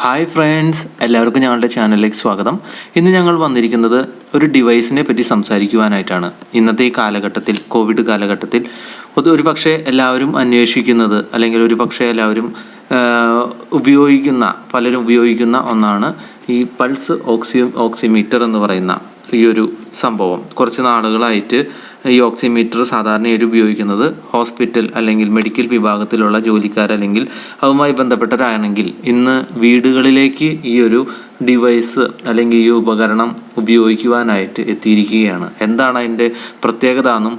Hi friends, എല്ലാവർക്കും ഞങ്ങളുടെ ചാനലിലേക്ക് സ്വാഗതം. ഇന്ന് ഞങ്ങൾ വന്നിരിക്കുന്നത് ഒരു ഡിവൈസിനെ പറ്റി സംസാരിക്കുവാനായിട്ടാണ്. ഇന്നത്തെ ഈ കാലഘട്ടത്തിൽ, കോവിഡ് കാലഘട്ടത്തിൽ ഒരു പക്ഷേ എല്ലാവരും അന്വേഷിക്കുന്നത് അല്ലെങ്കിൽ ഒരു പക്ഷേ എല്ലാവരും പലരും ഉപയോഗിക്കുന്ന ഒന്നാണ് ഈ പൾസ് ഓക്സിമീറ്റർ എന്ന് പറയുന്ന ഈ ഒരു സംഭവം. കുറച്ച് നാളുകളായിട്ട് ഈ ഓക്സിമീറ്റർ സാധാരണയായി ഉപയോഗിക്കുന്നത് ഹോസ്പിറ്റൽ അല്ലെങ്കിൽ മെഡിക്കൽ വിഭാഗത്തിലുള്ള ജോലിക്കാരല്ലെങ്കിൽ അതുമായി ബന്ധപ്പെട്ടവരാണെങ്കിൽ ഇന്ന് വീടുകളിലേക്ക് ഈ ഒരു ഡിവൈസ് അല്ലെങ്കിൽ ഈ ഉപകരണം ഉപയോഗിക്കുവാനായിട്ട് എത്തിയിരിക്കുകയാണ്. എന്താണ് അതിൻ്റെ പ്രത്യേകത എന്നും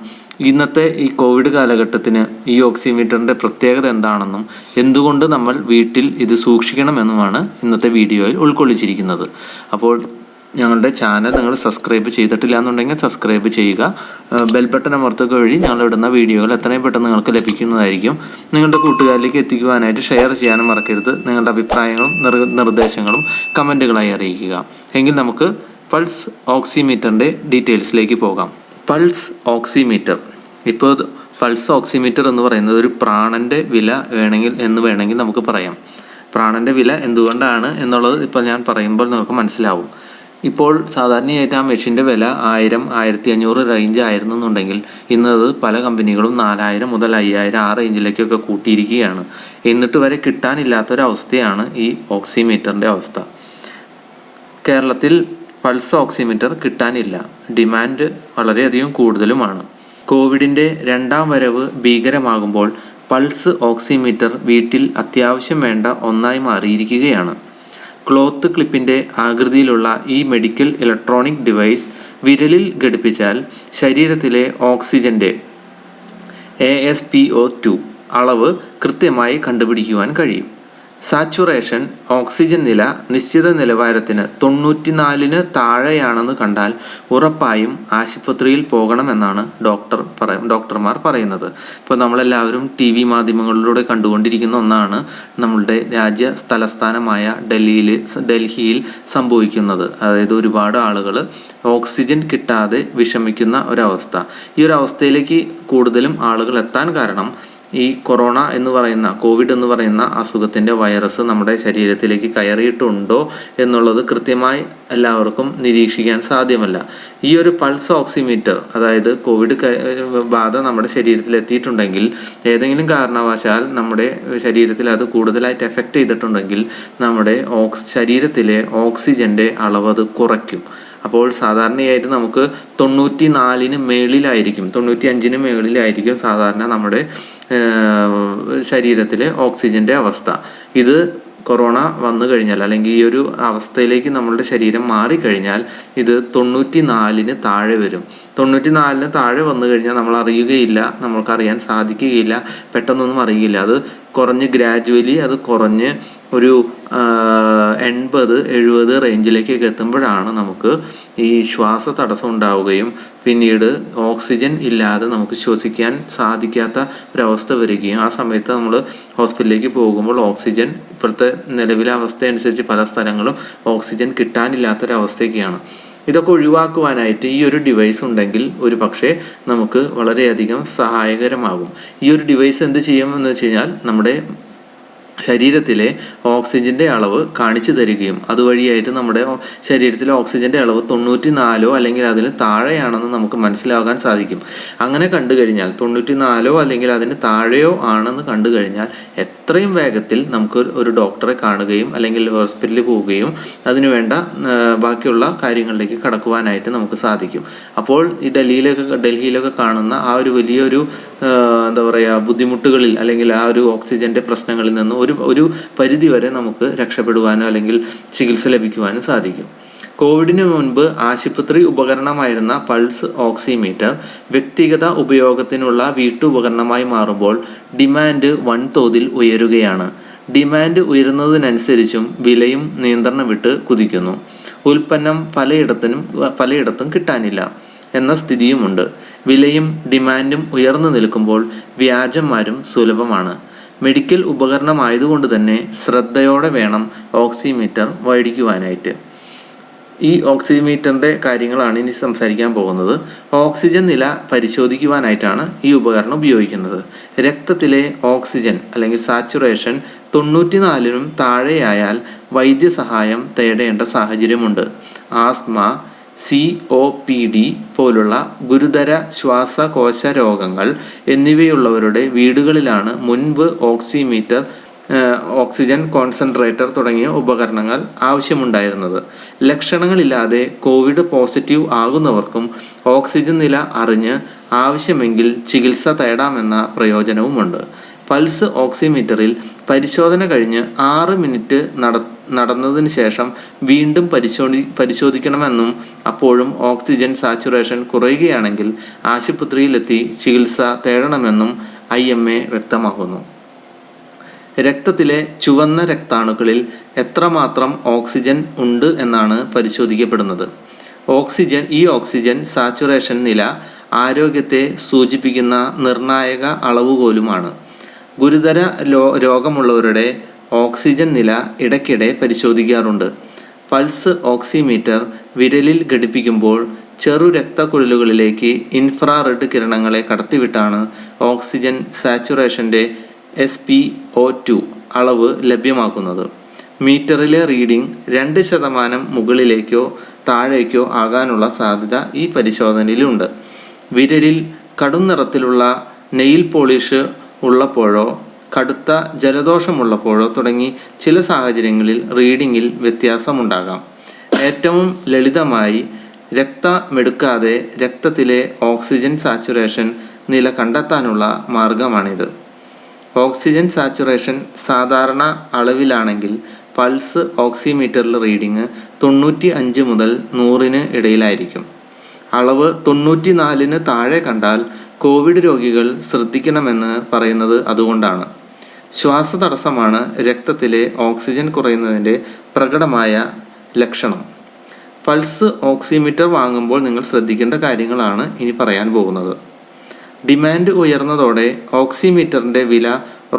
ഇന്നത്തെ ഈ കോവിഡ് കാലഘട്ടത്തിന് ഈ ഓക്സിമീറ്ററിൻ്റെ പ്രത്യേകത എന്താണെന്നും എന്തുകൊണ്ട് നമ്മൾ വീട്ടിൽ ഇത് സൂക്ഷിക്കണമെന്നുമാണ് ഇന്നത്തെ വീഡിയോയിൽ ഉൾക്കൊള്ളിച്ചിരിക്കുന്നത്. അപ്പോൾ ഞങ്ങളുടെ ചാനൽ നിങ്ങൾ സബ്സ്ക്രൈബ് ചെയ്തിട്ടില്ല എന്നുണ്ടെങ്കിൽ സബ്സ്ക്രൈബ് ചെയ്യുക. ബെൽ ബട്ടൺ അമർത്തുക വഴി ഞങ്ങളിടുന്ന വീഡിയോകൾ എത്രയും പെട്ടെന്ന് നിങ്ങൾക്ക് ലഭിക്കുന്നതായിരിക്കും. നിങ്ങളുടെ കൂട്ടുകാരിലേക്ക് എത്തിക്കുവാനായിട്ട് ഷെയർ ചെയ്യാനും മറക്കരുത്. നിങ്ങളുടെ അഭിപ്രായങ്ങളും നിർദ്ദേശങ്ങളും കമൻറ്റുകളായി അറിയിക്കുക. എങ്കിൽ നമുക്ക് പൾസ് ഓക്സിമീറ്ററിൻ്റെ ഡീറ്റെയിൽസിലേക്ക് പോകാം. പൾസ് ഓക്സിമീറ്റർ, ഇപ്പോൾ പൾസ് ഓക്സിമീറ്റർ എന്ന് പറയുന്നത് ഒരു പ്രാണൻ്റെ വില വേണമെങ്കിൽ നമുക്ക് പറയാം. പ്രാണൻ്റെ വില എന്തുകൊണ്ടാണ് എന്നുള്ളത് ഇപ്പോൾ ഞാൻ പറയുമ്പോൾ നിങ്ങൾക്ക് മനസ്സിലാവും. ഇപ്പോൾ സാധാരണയായിട്ട് ആ മെഷീൻ്റെ വില 1000-1500 റേഞ്ച് ആയിരുന്നെന്നുണ്ടെങ്കിൽ ഇന്നത് പല കമ്പനികളും 4000 മുതൽ 5000 ആ റേഞ്ചിലേക്കൊക്കെ കൂട്ടിയിരിക്കുകയാണ്. എന്നിട്ട് വരെ കിട്ടാനില്ലാത്തൊരവസ്ഥയാണ് ഈ ഓക്സിമീറ്ററിൻ്റെ അവസ്ഥ. കേരളത്തിൽ പൾസ് ഓക്സിമീറ്റർ കിട്ടാനില്ല. ഡിമാൻഡ് വളരെയധികം കൂടുതലുമാണ്. കോവിഡിൻ്റെ രണ്ടാം വരവ് ഭീകരമാകുമ്പോൾ പൾസ് ഓക്സിമീറ്റർ വീട്ടിൽ അത്യാവശ്യം വേണ്ട ഒന്നായി മാറിയിരിക്കുകയാണ്. ക്ലോത്ത് ക്ലിപ്പിൻ്റെ ആകൃതിയിലുള്ള ഈ മെഡിക്കൽ ഇലക്ട്രോണിക് ഡിവൈസ് വിരലിൽ ഘടിപ്പിച്ചാൽ ശരീരത്തിലെ ഓക്സിജൻ്റെ ASPO2 അളവ് കൃത്യമായി കണ്ടുപിടിക്കുവാൻ കഴിയും. സാച്ചുറേഷൻ ഓക്സിജൻ നില നിശ്ചിത നിലവാരത്തിന് 94 താഴെയാണെന്ന് കണ്ടാൽ ഉറപ്പായും ആശുപത്രിയിൽ പോകണമെന്നാണ് ഡോക്ടർമാർ പറയുന്നത്. ഇപ്പോൾ നമ്മളെല്ലാവരും TV മാധ്യമങ്ങളിലൂടെ കണ്ടുകൊണ്ടിരിക്കുന്ന ഒന്നാണ് നമ്മളുടെ തലസ്ഥാനമായ ഡൽഹിയിൽ സംഭവിക്കുന്നത്. അതായത് ഒരുപാട് ആളുകൾ ഓക്സിജൻ കിട്ടാതെ വിഷമിക്കുന്ന ഒരവസ്ഥ. ഈ ഒരു അവസ്ഥയിലേക്ക് കൂടുതലും ആളുകൾ എത്താൻ കാരണം ഈ കോവിഡ് എന്ന് പറയുന്ന അസുഖത്തിൻ്റെ വൈറസ് നമ്മുടെ ശരീരത്തിലേക്ക് കയറിയിട്ടുണ്ടോ എന്നുള്ളത് കൃത്യമായി എല്ലാവർക്കും നിരീക്ഷിക്കാൻ സാധ്യമല്ല. ഈ ഒരു പൾസ് ഓക്സിമീറ്റർ, അതായത് കോവിഡ് ബാധ നമ്മുടെ ശരീരത്തിൽ എത്തിയിട്ടുണ്ടെങ്കിൽ ഏതെങ്കിലും കാരണവശാൽ നമ്മുടെ ശരീരത്തിൽ അത് കൂടുതലായിട്ട് എഫക്റ്റ് ചെയ്തിട്ടുണ്ടെങ്കിൽ നമ്മുടെ ശരീരത്തിലെ ഓക്സിജൻ്റെ അളവ് അത് കുറയ്ക്കും. അപ്പോൾ സാധാരണയായിട്ട് നമുക്ക് 94 മേളിലായിരിക്കും, 95 മേളിലായിരിക്കും സാധാരണ നമ്മുടെ ശരീരത്തിലെ ഓക്സിജൻ്റെ അവസ്ഥ. ഇത് കൊറോണ വന്നു കഴിഞ്ഞാൽ അല്ലെങ്കിൽ ഈ ഒരു അവസ്ഥയിലേക്ക് നമ്മളുടെ ശരീരം മാറിക്കഴിഞ്ഞാൽ ഇത് 94 താഴെ വരും. 94 താഴെ വന്നു കഴിഞ്ഞാൽ നമ്മൾ അറിയുകയില്ല, നമ്മൾക്കറിയാൻ സാധിക്കുകയില്ല, പെട്ടെന്നൊന്നും അറിയില്ല. അത് ഗ്രാജുവലി അത് കുറഞ്ഞ് ഒരു 80-70 റേഞ്ചിലേക്കൊക്കെ എത്തുമ്പോഴാണ് നമുക്ക് ഈ ശ്വാസ തടസ്സം ഉണ്ടാവുകയും പിന്നീട് ഓക്സിജൻ ഇല്ലാതെ നമുക്ക് ശ്വസിക്കാൻ സാധിക്കാത്ത ഒരവസ്ഥ വരികയും ആ സമയത്ത് നമ്മൾ ഹോസ്പിറ്റലിലേക്ക് പോകുമ്പോൾ ഓക്സിജൻ ഇപ്പോഴത്തെ നിലവിലെ അവസ്ഥ അനുസരിച്ച് പല സ്ഥലങ്ങളും ഓക്സിജൻ കിട്ടാനില്ലാത്തൊരവസ്ഥയൊക്കെയാണ്. ഇതൊക്കെ ഒഴിവാക്കുവാനായിട്ട് ഈ ഒരു ഡിവൈസ് ഉണ്ടെങ്കിൽ ഒരു പക്ഷേ നമുക്ക് വളരെയധികം സഹായകരമാകും. ഈ ഒരു ഡിവൈസ് എന്ത് ചെയ്യുമെന്ന് വെച്ച് കഴിഞ്ഞാൽ നമ്മുടെ ശരീരത്തിലെ ഓക്സിജൻ്റെ അളവ് കാണിച്ചു തരികയും അതുവഴിയായിട്ട് നമ്മുടെ ശരീരത്തിലെ ഓക്സിജൻ്റെ അളവ് 94 അല്ലെങ്കിൽ അതിന് താഴെയാണെന്ന് നമുക്ക് മനസ്സിലാകാൻ സാധിക്കും. അങ്ങനെ കണ്ടു കഴിഞ്ഞാൽ 94 അല്ലെങ്കിൽ അതിന് താഴെയോ ആണെന്ന് കണ്ടു കഴിഞ്ഞാൽ എത്രയും വേഗത്തിൽ നമുക്ക് ഒരു ഡോക്ടറെ കാണുകയും അല്ലെങ്കിൽ ഹോസ്പിറ്റലിൽ പോവുകയും അതിനുവേണ്ട ബാക്കിയുള്ള കാര്യങ്ങളിലേക്ക് കടക്കുവാനായിട്ട് നമുക്ക് സാധിക്കും. അപ്പോൾ ഈ ഡൽഹിയിലൊക്കെ കാണുന്ന ആ ഒരു വലിയൊരു ബുദ്ധിമുട്ടുകളിൽ അല്ലെങ്കിൽ ആ ഒരു ഓക്സിജൻ്റെ പ്രശ്നങ്ങളിൽ നിന്ന് ഒരു പരിധി വരെ നമുക്ക് രക്ഷപ്പെടുവാനോ അല്ലെങ്കിൽ ചികിത്സ ലഭിക്കുവാനും സാധിക്കും. കോവിഡിന് മുൻപ് ആശുപത്രി ഉപകരണമായിരുന്ന പൾസ് ഓക്സിമീറ്റർ വ്യക്തിഗത ഉപയോഗത്തിനുള്ള വീട്ടുപകരണമായി മാറുമ്പോൾ ഡിമാൻഡ് വൻതോതിൽ ഉയരുകയാണ്. ഡിമാൻഡ് ഉയരുന്നതിനനുസരിച്ചും വിലയും നിയന്ത്രണം വിട്ട് കുതിക്കുന്നു. ഉൽപ്പന്നം പലയിടത്തും കിട്ടാനില്ല എന്ന സ്ഥിതിയുമുണ്ട്. വിലയും ഡിമാൻഡും ഉയർന്നു നിൽക്കുമ്പോൾ വ്യാജന്മാരും സുലഭമാണ്. മെഡിക്കൽ ഉപകരണമായതുകൊണ്ട് തന്നെ ശ്രദ്ധയോടെ വേണം ഓക്സിമീറ്റർ മേടിക്കുവാനായിട്ട്. ഈ ഓക്സിമീറ്ററിൻ്റെ കാര്യങ്ങളാണ് ഇനി സംസാരിക്കാൻ പോകുന്നത്. ഓക്സിജൻ നില പരിശോധിക്കുവാനായിട്ടാണ് ഈ ഉപകരണം ഉപയോഗിക്കുന്നത്. രക്തത്തിലെ ഓക്സിജൻ അല്ലെങ്കിൽ സാച്ചുറേഷൻ 94 താഴെയായാൽ വൈദ്യസഹായം തേടേണ്ട സാഹചര്യമുണ്ട്. ആസ്മ, COPD പോലുള്ള ഗുരുതര ശ്വാസകോശ രോഗങ്ങൾ എന്നിവയുള്ളവരുടെ വീടുകളിലാണ് മുൻപ് ഓക്സിമീറ്റർ, ഓക്സിജൻ കോൺസെൻട്രേറ്റർ തുടങ്ങിയ ഉപകരണങ്ങൾ ആവശ്യമുണ്ടായിരുന്നത്. ലക്ഷണങ്ങളില്ലാതെ കോവിഡ് പോസിറ്റീവ് ആകുന്നവർക്കും ഓക്സിജൻ നില അറിഞ്ഞ് ആവശ്യമെങ്കിൽ ചികിത്സ തേടാമെന്ന പ്രയോജനവുമുണ്ട്. പൾസ് ഓക്സിമീറ്ററിൽ പരിശോധന കഴിഞ്ഞ് 6 മിനിറ്റ് നടന്നതിന് ശേഷം വീണ്ടും പരിശോധിക്കണമെന്നും അപ്പോഴും ഓക്സിജൻ സാച്ചുറേഷൻ കുറയുകയാണെങ്കിൽ ആശുപത്രിയിലെത്തി ചികിത്സ തേടണമെന്നും IMA വ്യക്തമാക്കുന്നു. രക്തത്തിലെ ചുവന്ന രക്താണുക്കളിൽ എത്രമാത്രം ഓക്സിജൻ ഉണ്ട് എന്നാണ് പരിശോധിക്കപ്പെടുന്നത്. ഈ ഓക്സിജൻ സാച്ചുറേഷൻ നില ആരോഗ്യത്തെ സൂചിപ്പിക്കുന്ന നിർണായക അളവുകോലുമാണ്. ഗുരുതര രോഗമുള്ളവരുടെ ഓക്സിജൻ നില ഇടയ്ക്കിടെ പരിശോധിക്കാറുണ്ട്. പൾസ് ഓക്സിമീറ്റർ വിരലിൽ ഘടിപ്പിക്കുമ്പോൾ ചെറു രക്തക്കുഴലുകളിലേക്ക് ഇൻഫ്രാറെഡ് കിരണങ്ങളെ കടത്തിവിട്ടാണ് ഓക്സിജൻ സാച്ചുറേഷൻ്റെ SpO2 അളവ് ലഭ്യമാക്കുന്നത്. മീറ്ററിലെ റീഡിംഗ് 2% മുകളിലേക്കോ താഴേക്കോ ആകാനുള്ള സാധ്യത ഈ പരിശോധനയിലുണ്ട്. വിരലിൽ കടും നിറത്തിലുള്ള നെയിൽ പോളിഷ് ഉള്ളപ്പോഴോ കടുത്ത ജലദോഷമുള്ളപ്പോഴോ തുടങ്ങി ചില സാഹചര്യങ്ങളിൽ റീഡിങ്ങിൽ വ്യത്യാസമുണ്ടാകാം. ഏറ്റവും ലളിതമായി രക്തമെടുക്കാതെ രക്തത്തിലെ ഓക്സിജൻ സാച്ചുറേഷൻ നില കണ്ടെത്താനുള്ള മാർഗമാണിത്. ഓക്സിജൻ സാച്ചുറേഷൻ സാധാരണ അളവിലാണെങ്കിൽ പൾസ് ഓക്സിമീറ്ററിൽ റീഡിങ് 95 മുതൽ 100 ഇടയിലായിരിക്കും. അളവ് 94 താഴെ കണ്ടാൽ കോവിഡ് രോഗികൾ ശ്രദ്ധിക്കണമെന്ന് പറയുന്നത് അതുകൊണ്ടാണ്. ശ്വാസതടസ്സമാണ് രക്തത്തിലെ ഓക്സിജൻ കുറയുന്നതിൻ്റെ പ്രകടമായ ലക്ഷണം. പൾസ് ഓക്സിമീറ്റർ വാങ്ങുമ്പോൾ നിങ്ങൾ ശ്രദ്ധിക്കേണ്ട കാര്യങ്ങളാണ് ഇനി പറയാൻ പോകുന്നത്. ഡിമാൻഡ് ഉയർന്നതോടെ ഓക്സിമീറ്ററിൻ്റെ വില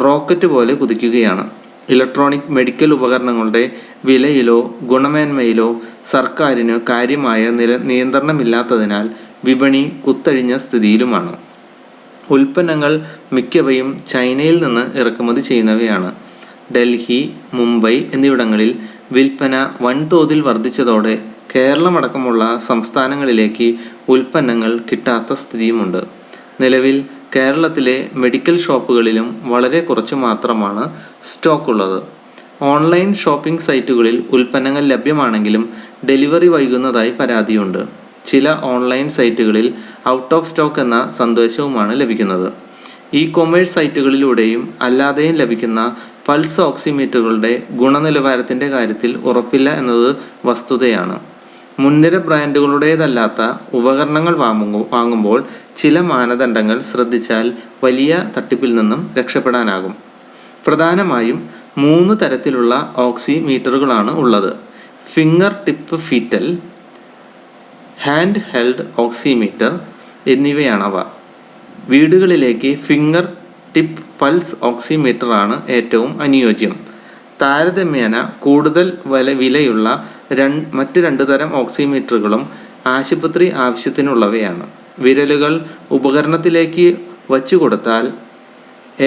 റോക്കറ്റ് പോലെ കുതിക്കുകയാണ്. ഇലക്ട്രോണിക് മെഡിക്കൽ ഉപകരണങ്ങളുടെ വിലയിലോ ഗുണമേന്മയിലോ സർക്കാരിന് കാര്യമായ നിയന്ത്രണമില്ലാത്തതിനാൽ വിപണി കുത്തഴിഞ്ഞ സ്ഥിതിയിലുമാണ്. ഉൽപ്പന്നങ്ങൾ മിക്കവയും ചൈനയിൽ നിന്ന് ഇറക്കുമതി ചെയ്യുന്നവയാണ്. ഡൽഹി, മുംബൈ എന്നിവിടങ്ങളിൽ വിൽപ്പന വൻതോതിൽ വർദ്ധിച്ചതോടെ കേരളമടക്കമുള്ള സംസ്ഥാനങ്ങളിലേക്ക് ഉൽപ്പന്നങ്ങൾ കിട്ടാത്ത സ്ഥിതിയുമുണ്ട്. നിലവിൽ കേരളത്തിലെ മെഡിക്കൽ ഷോപ്പുകളിലും വളരെ കുറച്ച് മാത്രമാണ് സ്റ്റോക്കുള്ളത്. ഓൺലൈൻ ഷോപ്പിംഗ് സൈറ്റുകളിൽ ഉൽപ്പന്നങ്ങൾ ലഭ്യമാണെങ്കിലും ഡെലിവറി വൈകുന്നതായി പരാതിയുണ്ട്. ചില ഓൺലൈൻ സൈറ്റുകളിൽ ഔട്ട് ഓഫ് സ്റ്റോക്ക് എന്ന സന്ദേശവുമാണ് ലഭിക്കുന്നത്. ഇ-കൊമേഴ്സ് സൈറ്റുകളിലൂടെയും അല്ലാതെയും ലഭിക്കുന്ന പൾസ് ഓക്സിമീറ്ററുകളുടെ ഗുണനിലവാരത്തിൻ്റെ കാര്യത്തിൽ ഉറപ്പില്ല എന്നത് വസ്തുതയാണ്. മുൻനിര ബ്രാൻഡുകളുടേതല്ലാത്ത ഉപകരണങ്ങൾ വാങ്ങുമ്പോൾ ചില മാനദണ്ഡങ്ങൾ ശ്രദ്ധിച്ചാൽ വലിയ തട്ടിപ്പിൽ നിന്നും രക്ഷപ്പെടാനാകും. പ്രധാനമായും 3 തരത്തിലുള്ള ഓക്സിമീറ്ററുകളാണ് ഉള്ളത്. Finger tip fetal, hand held oximeter എന്നിവയാണവ. വീടുകളിലേക്ക് ഫിംഗർ ടിപ്പ് പൾസ് ഓക്സിമീറ്റർ ആണ് ഏറ്റവും അനുയോജ്യം. താരതമ്യേന കൂടുതൽ വിലയുള്ള മറ്റ് 2 തരം ഓക്സിമീറ്ററുകളും ആശുപത്രി ആവശ്യത്തിനുള്ളവയാണ്. വിരലുകൾ ഉപകരണത്തിലേക്ക് വച്ചു കൊടുത്താൽ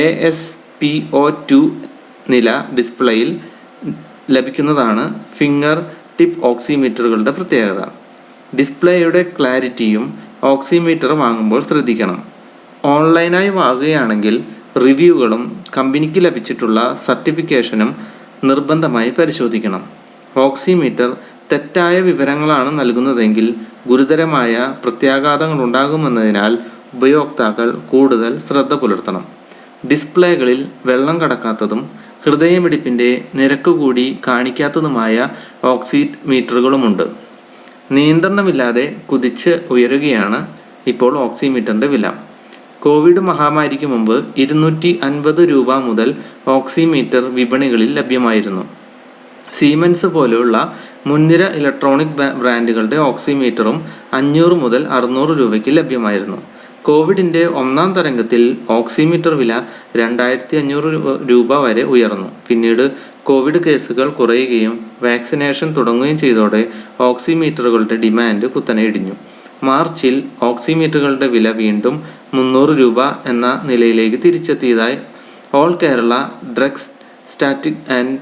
ASPO2 നില ഡിസ്പ്ലേയിൽ ലഭിക്കുന്നതാണ് ഫിംഗർ ടിപ്പ് ഓക്സിമീറ്ററുകളുടെ പ്രത്യേകത. ഡിസ്പ്ലേയുടെ ക്ലാരിറ്റിയും ഓക്സിമീറ്റർ വാങ്ങുമ്പോൾ ശ്രദ്ധിക്കണം. ഓൺലൈനായി വാങ്ങുകയാണെങ്കിൽ റിവ്യൂകളും കമ്പനിക്ക് ലഭിച്ചിട്ടുള്ള സർട്ടിഫിക്കേഷനും നിർബന്ധമായി പരിശോധിക്കണം. ഓക്സിമീറ്റർ തെറ്റായ വിവരങ്ങളാണ് നൽകുന്നതെങ്കിൽ ഗുരുതരമായ പ്രത്യാഘാതങ്ങൾ ഉണ്ടാകുമെന്നതിനാൽ ഉപയോക്താക്കൾ കൂടുതൽ ശ്രദ്ധ പുലർത്തണം. ഡിസ്പ്ലേകളിൽ വെള്ളം കടക്കാത്തതും ഹൃദയമിടിപ്പിൻ്റെ നിരക്ക് കൂടി കാണിക്കാത്തതുമായ ഓക്സിമീറ്ററുകളുമുണ്ട്. നിയന്ത്രണമില്ലാതെ കുതിച്ച് ഉയരുകയാണ് ഇപ്പോൾ ഓക്സിമീറ്ററിൻ്റെ വില. കോവിഡ് മഹാമാരിക്ക് മുമ്പ് 250 രൂപ മുതൽ ഓക്സിമീറ്റർ വിപണികളിൽ ലഭ്യമായിരുന്നു. സീമെൻസ് പോലെയുള്ള മുൻനിര ഇലക്ട്രോണിക് ബ്രാൻഡുകളുടെ ഓക്സിമീറ്ററും 500 മുതൽ 600 രൂപയ്ക്ക് ലഭ്യമായിരുന്നു. കോവിഡിൻ്റെ 1ാം തരംഗത്തിൽ ഓക്സിമീറ്റർ വില 2500 രൂപ വരെ ഉയർന്നു. പിന്നീട് കോവിഡ് കേസുകൾ കുറയുകയും വാക്സിനേഷൻ തുടങ്ങുകയും ചെയ്തതോടെ ഓക്സിമീറ്ററുകളുടെ ഡിമാൻഡ് കുത്തനെ ഇടിഞ്ഞു. മാർച്ചിൽ ഓക്സിമീറ്ററുകളുടെ വില വീണ്ടും 300 രൂപ എന്ന നിലയിലേക്ക് തിരിച്ചെത്തിയതായി all Kerala drugs static and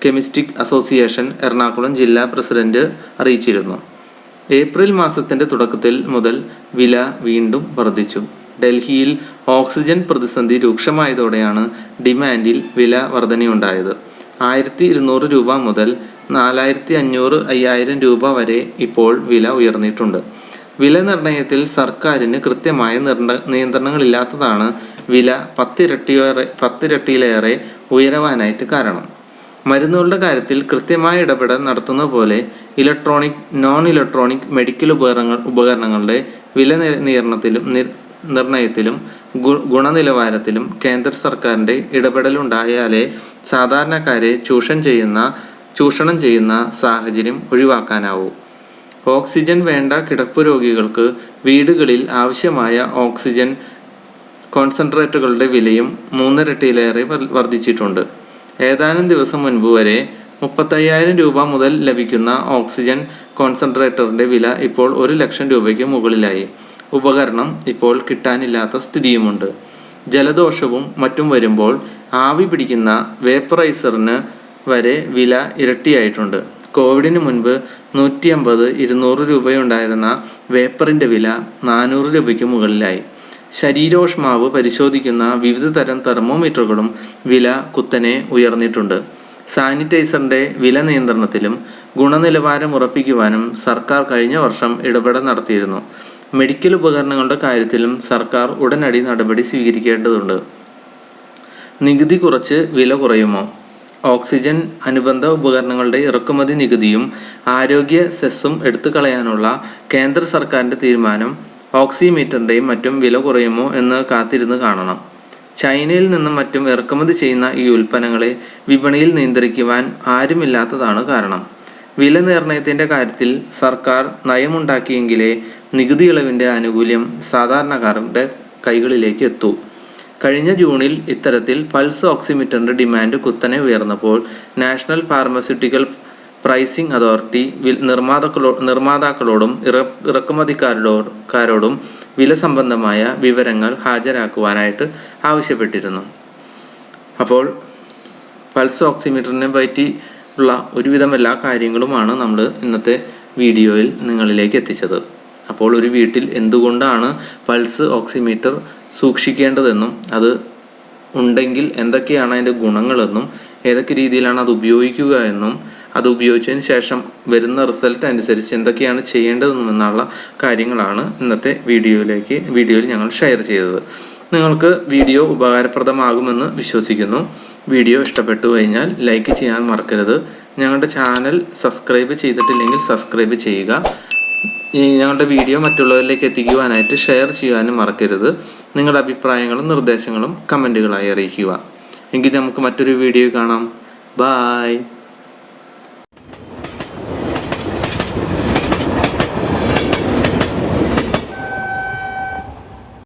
chemistic association Ernakulam ജില്ലാ പ്രസിഡന്റ് അറിയിച്ചിരുന്നു. ഏപ്രിൽ മാസത്തിൻ്റെ തുടക്കത്തിൽ മുതൽ വില വീണ്ടും വർദ്ധിച്ചു. ഡൽഹിയിൽ ഓക്സിജൻ പ്രതിസന്ധി രൂക്ഷമായതോടെയാണ് ഡിമാൻഡിൽ വില വർധനയുണ്ടായത്. 1200 രൂപ മുതൽ 4500-5000 രൂപ വരെ ഇപ്പോൾ വില ഉയർന്നിട്ടുണ്ട്. വില നിർണ്ണയത്തിൽ സർക്കാരിന് കൃത്യമായ നിയന്ത്രണങ്ങളില്ലാത്തതാണ് വില 10 ഇരട്ടിയിലേറെ ഉയരുവാനായിട്ട് കാരണം. മരുന്നുകളുടെ കാര്യത്തിൽ കൃത്യമായ ഇടപെടൽ നടത്തുന്ന പോലെ ഇലക്ട്രോണിക്, നോൺ ഇലക്ട്രോണിക് മെഡിക്കൽ ഉപകരണങ്ങളുടെ വില നിർണ്ണയത്തിലും ഗുണനിലവാരത്തിലും കേന്ദ്ര സർക്കാരിൻ്റെ ഇടപെടലുണ്ടായാലേ സാധാരണക്കാരെ ചൂഷണം ചെയ്യുന്ന സാഹചര്യം ഒഴിവാക്കാനാവൂ. ഓക്സിജൻ വേണ്ട കിടപ്പ് രോഗികൾക്ക് വീടുകളിൽ ആവശ്യമായ ഓക്സിജൻ കോൺസെൻട്രേറ്ററുകളുടെ വിലയും 3 ഇരട്ടിയിലേറെ വർദ്ധിച്ചിട്ടുണ്ട്. ഏതാനും ദിവസം മുൻപ് വരെ 35,000 രൂപ മുതൽ ലഭിക്കുന്ന ഓക്സിജൻ കോൺസെൻട്രേറ്ററിൻ്റെ വില ഇപ്പോൾ 1 ലക്ഷം രൂപയ്ക്ക് മുകളിലായി. ഉപകരണം ഇപ്പോൾ കിട്ടാനില്ലാത്ത സ്ഥിതിയുമുണ്ട്. ജലദോഷവും മറ്റും വരുമ്പോൾ ആവി പിടിക്കുന്ന വേപ്പറൈസറിന് വരെ വില ഇരട്ടിയായിട്ടുണ്ട്. കോവിഡിന് മുൻപ് 150-200 രൂപയുണ്ടായിരുന്ന വേപ്പറിൻ്റെ വില 400 രൂപയ്ക്ക് മുകളിലായി. ശരീരോഷ്മാവ് പരിശോധിക്കുന്ന വിവിധ തരം തെർമോമീറ്ററുകളും വില കുത്തനെ ഉയർന്നിട്ടുണ്ട്. സാനിറ്റൈസറിൻ്റെ വില നിയന്ത്രണത്തിലും ഗുണനിലവാരം ഉറപ്പിക്കുവാനും സർക്കാർ കഴിഞ്ഞ വർഷം ഇടപെടൽ നടത്തിയിരുന്നു. മെഡിക്കൽ ഉപകരണങ്ങളുടെ കാര്യത്തിലും സർക്കാർ ഉടനടി നടപടി സ്വീകരിക്കേണ്ടതുണ്ട്. നികുതി കുറച്ച് വില കുറയുമോ? ഓക്സിജൻ അനുബന്ധ ഉപകരണങ്ങളുടെ ഇറക്കുമതി നികുതിയും ആരോഗ്യ സെസ്സും എടുത്തു കളയാനുള്ള കേന്ദ്ര സർക്കാരിൻ്റെ തീരുമാനം ഓക്സിമീറ്ററിൻ്റെയും മറ്റും വില കുറയുമോ എന്ന് കാത്തിരുന്ന് കാണണം. ചൈനയിൽ നിന്നും മറ്റും ഇറക്കുമതി ചെയ്യുന്ന ഈ ഉൽപ്പന്നങ്ങളെ വിപണിയിൽ നിയന്ത്രിക്കുവാൻ ആരുമില്ലാത്തതാണ് കാരണം. വില നിർണ്ണയത്തിൻ്റെ കാര്യത്തിൽ സർക്കാർ നയമുണ്ടാക്കിയെങ്കിലേ നികുതി ഇളവിൻ്റെ ആനുകൂല്യം സാധാരണക്കാരുടെ കൈകളിലേക്ക് എത്തൂ. കഴിഞ്ഞ ജൂണിൽ ഇത്തരത്തിൽ പൾസ് ഓക്സിമീറ്ററിൻ്റെ ഡിമാൻഡ് കുത്തനെ ഉയർന്നപ്പോൾ നാഷണൽ ഫാർമസ്യൂട്ടിക്കൽ പ്രൈസിംഗ് അതോറിറ്റി നിർമ്മാതാക്കളോടും ഇറക്കുമതിക്കാരോടും വില സംബന്ധമായ വിവരങ്ങൾ ഹാജരാക്കുവാനായിട്ട് ആവശ്യപ്പെട്ടിരുന്നു. അപ്പോൾ പൾസ് ഓക്സിമീറ്ററിനെ പറ്റി ഉള്ള ഒരുവിധം എല്ലാ കാര്യങ്ങളുമാണ് നമ്മൾ ഇന്നത്തെ വീഡിയോയിൽ നിങ്ങളിലേക്ക് എത്തിച്ചത്. അപ്പോൾ ഒരു വീട്ടിൽ എന്തുകൊണ്ടാണ് പൾസ് ഓക്സിമീറ്റർ സൂക്ഷിക്കേണ്ടതെന്നും അത് ഉണ്ടെങ്കിൽ എന്തൊക്കെയാണ് അതിൻ്റെ ഗുണങ്ങളെന്നും ഏതൊക്കെ രീതിയിലാണ് അത് ഉപയോഗിക്കുക എന്നും അത് ഉപയോഗിച്ചതിന് ശേഷം വരുന്ന റിസൾട്ട് അനുസരിച്ച് എന്തൊക്കെയാണ് ചെയ്യേണ്ടതെന്നും എന്നുള്ള കാര്യങ്ങളാണ് ഇന്നത്തെ വീഡിയോയിൽ ഞങ്ങൾ ഷെയർ ചെയ്തത്. നിങ്ങൾക്ക് വീഡിയോ ഉപകാരപ്രദമാകുമെന്ന് വിശ്വസിക്കുന്നു. വീഡിയോ ഇഷ്ടപ്പെട്ടു കഴിഞ്ഞാൽ ലൈക്ക് ചെയ്യാൻ മറക്കരുത്. ഞങ്ങളുടെ ചാനൽ സബ്സ്ക്രൈബ് ചെയ്തിട്ടില്ലെങ്കിൽ സബ്സ്ക്രൈബ് ചെയ്യുക. ഞങ്ങളുടെ വീഡിയോ മറ്റുള്ളവരിലേക്ക് എത്തിക്കുവാനായിട്ട് ഷെയർ ചെയ്യാനും മറക്കരുത്. നിങ്ങളുടെ അഭിപ്രായങ്ങളും നിർദ്ദേശങ്ങളും കമൻറ്റുകളായി അറിയിക്കുക. എങ്കിൽ നമുക്ക് മറ്റൊരു വീഡിയോ കാണാം. ബായ്.